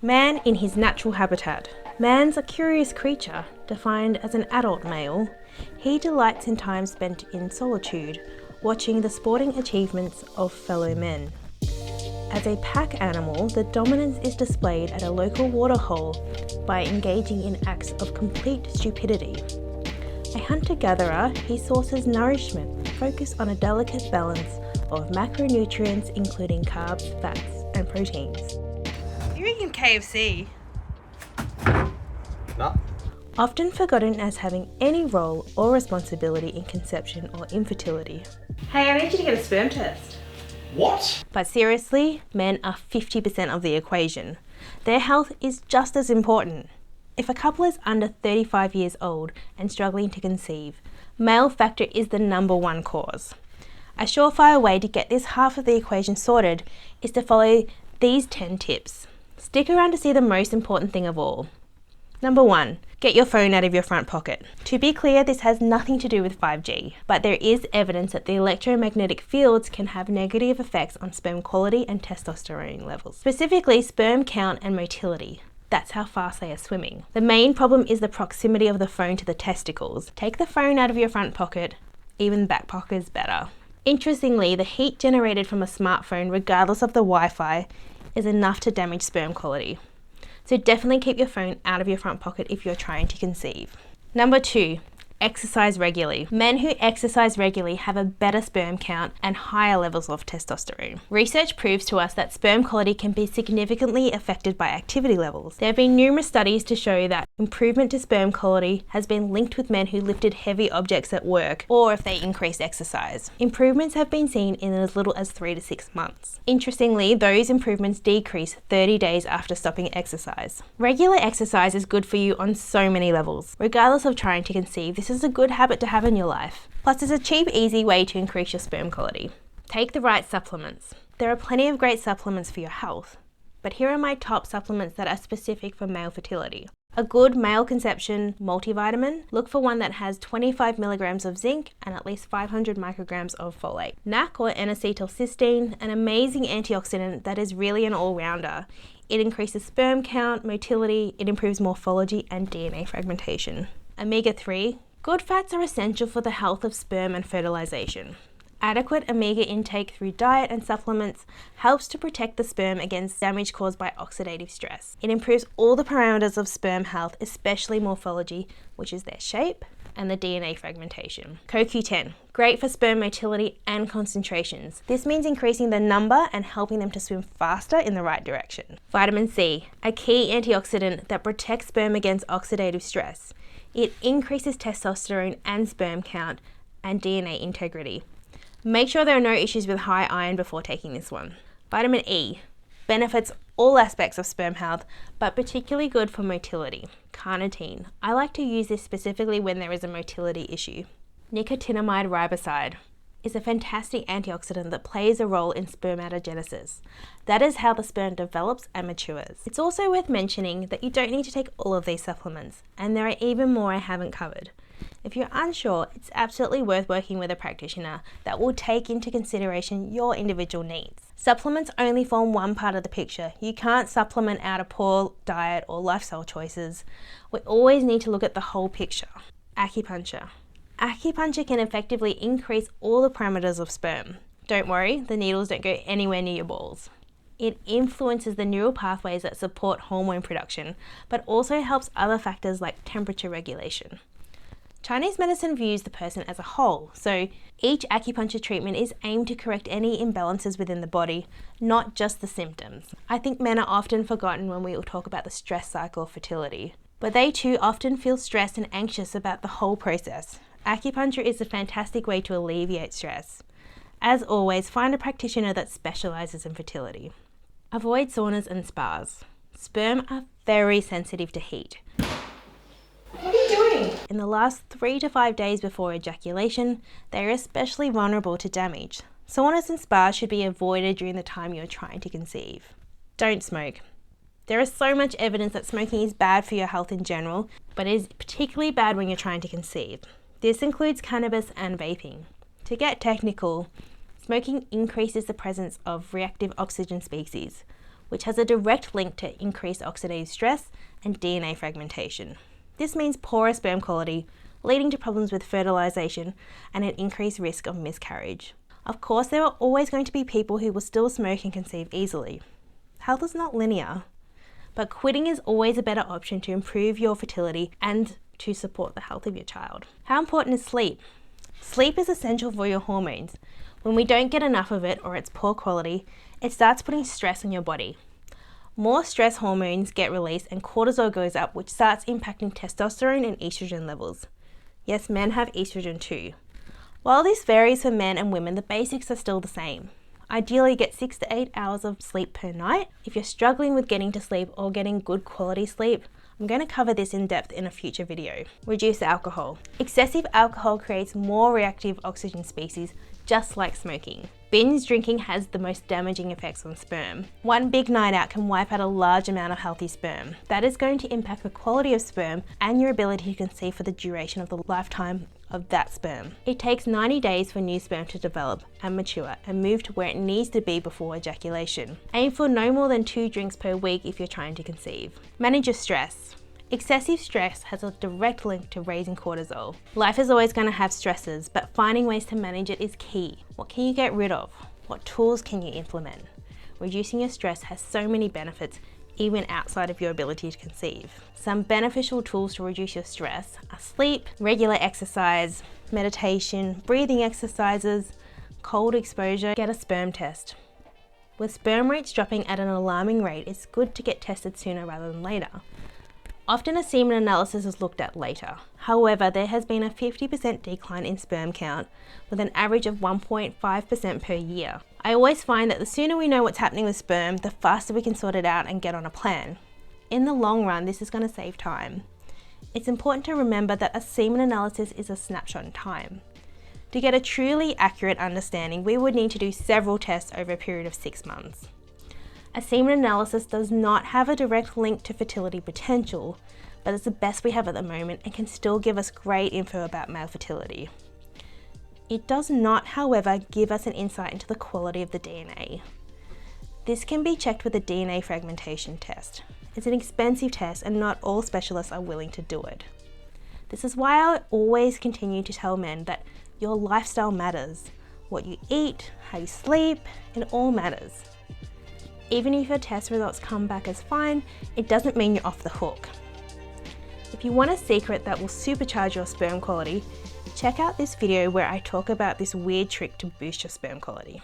Man in his natural habitat. Man's a curious creature, defined as an adult male. He delights in time spent in solitude, watching the sporting achievements of fellow men. As a pack animal, the dominance is displayed at a local waterhole by engaging in acts of complete stupidity. A hunter-gatherer, he sources nourishment focused on a delicate balance of macronutrients including carbs, fats and proteins. You're eating KFC. No. Often forgotten as having any role or responsibility in conception or infertility. Hey, I need you to get a sperm test. What? But seriously, men are 50% of the equation. Their health is just as important. If a couple is under 35 years old and struggling to conceive, male factor is the number one cause. A surefire way to get this half of the equation sorted is to follow these 10 tips. Stick around to see the most important thing of all. Number 1, get your phone out of your front pocket. To be clear, this has nothing to do with 5G, but there is evidence that the electromagnetic fields can have negative effects on sperm quality and testosterone levels, specifically sperm count and motility. That's how fast they are swimming. The main problem is the proximity of the phone to the testicles. Take the phone out of your front pocket, even the back pocket is better. Interestingly, the heat generated from a smartphone, regardless of the Wi-Fi, is enough to damage sperm quality. So definitely keep your phone out of your front pocket if you're trying to conceive. Number 2, exercise regularly. Men who exercise regularly have a better sperm count and higher levels of testosterone. Research proves to us that sperm quality can be significantly affected by activity levels. There have been numerous studies to show that improvement to sperm quality has been linked with men who lifted heavy objects at work or if they increased exercise. Improvements have been seen in as little as 3 to 6 months. Interestingly, those improvements decrease 30 days after stopping exercise. Regular exercise is good for you on so many levels. Regardless of trying to conceive, this is a good habit to have in your life. Plus, it's a cheap, easy way to increase your sperm quality. Take the right supplements. There are plenty of great supplements for your health, but here are my top supplements that are specific for male fertility. A good male conception multivitamin. Look for one that has 25 milligrams of zinc and at least 500 micrograms of folate. NAC or N-acetylcysteine, an amazing antioxidant that is really an all-rounder. It increases sperm count, motility, it improves morphology and DNA fragmentation. Omega-3. Good fats are essential for the health of sperm and fertilization. Adequate omega intake through diet and supplements helps to protect the sperm against damage caused by oxidative stress. It improves all the parameters of sperm health, especially morphology, which is their shape, and the DNA fragmentation. CoQ10, great for sperm motility and concentrations. This means increasing the number and helping them to swim faster in the right direction. Vitamin C, a key antioxidant that protects sperm against oxidative stress. It increases testosterone and sperm count and DNA integrity. Make sure there are no issues with high iron before taking this one. Vitamin E benefits all aspects of sperm health, but particularly good for motility. Carnitine. I like to use this specifically when there is a motility issue. Nicotinamide riboside is a fantastic antioxidant that plays a role in spermatogenesis. That is how the sperm develops and matures. It's also worth mentioning that you don't need to take all of these supplements, and there are even more I haven't covered. If you're unsure, it's absolutely worth working with a practitioner that will take into consideration your individual needs. Supplements only form one part of the picture. You can't supplement out a poor diet or lifestyle choices. We always need to look at the whole picture. Acupuncture. Acupuncture can effectively increase all the parameters of sperm. Don't worry, the needles don't go anywhere near your balls. It influences the neural pathways that support hormone production, but also helps other factors like temperature regulation. Chinese medicine views the person as a whole, so each acupuncture treatment is aimed to correct any imbalances within the body, not just the symptoms. I think men are often forgotten when we talk about the stress cycle of fertility, but they too often feel stressed and anxious about the whole process. Acupuncture is a fantastic way to alleviate stress. As always, find a practitioner that specializes in fertility. Avoid saunas and spas. Sperm are very sensitive to heat. What are you doing? In the last 3 to 5 days before ejaculation, they are especially vulnerable to damage. Saunas and spas should be avoided during the time you're trying to conceive. Don't smoke. There is so much evidence that smoking is bad for your health in general, but it is particularly bad when you're trying to conceive. This includes cannabis and vaping. To get technical, smoking increases the presence of reactive oxygen species, which has a direct link to increased oxidative stress and DNA fragmentation. This means poorer sperm quality, leading to problems with fertilization and an increased risk of miscarriage. Of course, there are always going to be people who will still smoke and conceive easily. Health is not linear, but quitting is always a better option to improve your fertility and to support the health of your child. How important is sleep? Sleep is essential for your hormones. When we don't get enough of it or it's poor quality, it starts putting stress on your body. More stress hormones get released and cortisol goes up, which starts impacting testosterone and estrogen levels. Yes, men have estrogen too. While this varies for men and women, the basics are still the same. Ideally, get 6 to 8 hours of sleep per night. If you're struggling with getting to sleep or getting good quality sleep, I'm going to cover this in depth in a future video. Reduce alcohol. Excessive alcohol creates more reactive oxygen species, just like smoking. Binge drinking has the most damaging effects on sperm. One big night out can wipe out a large amount of healthy sperm. That is going to impact the quality of sperm and your ability to conceive for the duration of the lifetime of that sperm. It takes 90 days for new sperm to develop and mature and move to where it needs to be before ejaculation. Aim for no more than 2 drinks per week if you're trying to conceive. Manage your stress. Excessive stress has a direct link to raising cortisol. Life is always going to have stresses, but finding ways to manage it is key. What can you get rid of? What tools can you implement? Reducing your stress has so many benefits, even outside of your ability to conceive. Some beneficial tools to reduce your stress are sleep, regular exercise, meditation, breathing exercises, cold exposure. Get a sperm test. With sperm rates dropping at an alarming rate, it's good to get tested sooner rather than later. Often a semen analysis is looked at later. However, there has been a 50% decline in sperm count with an average of 1.5% per year. I always find that the sooner we know what's happening with sperm, the faster we can sort it out and get on a plan. In the long run, this is going to save time. It's important to remember that a semen analysis is a snapshot in time. To get a truly accurate understanding, we would need to do several tests over a period of 6 months. A semen analysis does not have a direct link to fertility potential, but it's the best we have at the moment and can still give us great info about male fertility. It does not, however, give us an insight into the quality of the DNA. This can be checked with a DNA fragmentation test. It's an expensive test and not all specialists are willing to do it. This is why I always continue to tell men that your lifestyle matters. What you eat, how you sleep, it all matters. Even if your test results come back as fine, it doesn't mean you're off the hook. If you want a secret that will supercharge your sperm quality, check out this video where I talk about this weird trick to boost your sperm quality.